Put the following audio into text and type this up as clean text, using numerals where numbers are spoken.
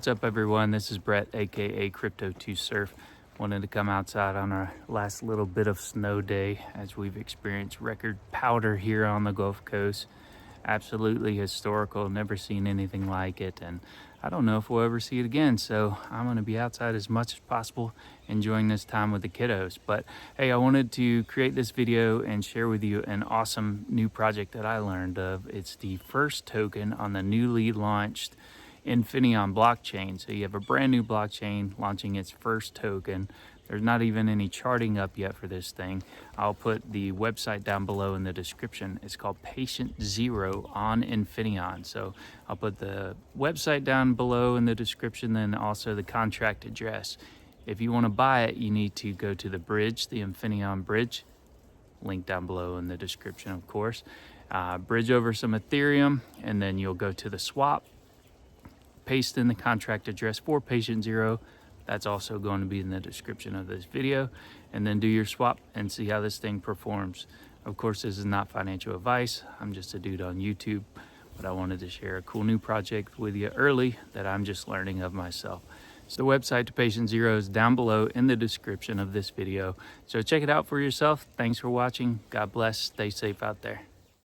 What's up, everyone? This is Brett, aka Crypto2Surf. Wanted to come outside on our last little bit of snow day as we've experienced record powder here on the Gulf Coast. Absolutely historical, never seen anything like it, and I don't know if we'll ever see it again. So I'm going to be outside as much as possible, enjoying this time with the kiddos. But hey, I wanted to create this video and share with you an awesome new project that I learned of. It's the first token on the newly launched Infinaeon Blockchain. So you have a brand new blockchain launching its first token. There's not even any charting up yet for this thing. I'll put the website down below in the description. It's called Patient Zer0 on Infinaeon. So I'll put the website down below in the description, then also the contract address. If you want to buy it, you need to go to the bridge, the Infinaeon bridge, link down below in the description, of course. Bridge over some Ethereum, and then you'll go to the swap, paste in the contract address for Patient Zer0. That's also going to be in the description of this video, and then do your swap and see how this thing performs. Of course, this is not financial advice. I'm just a dude on YouTube, but I wanted to share a cool new project with you early that I'm just learning of myself. So the website to Patient Zer0 is down below in the description of this video. So check it out for yourself. Thanks for watching. God bless. Stay safe out there.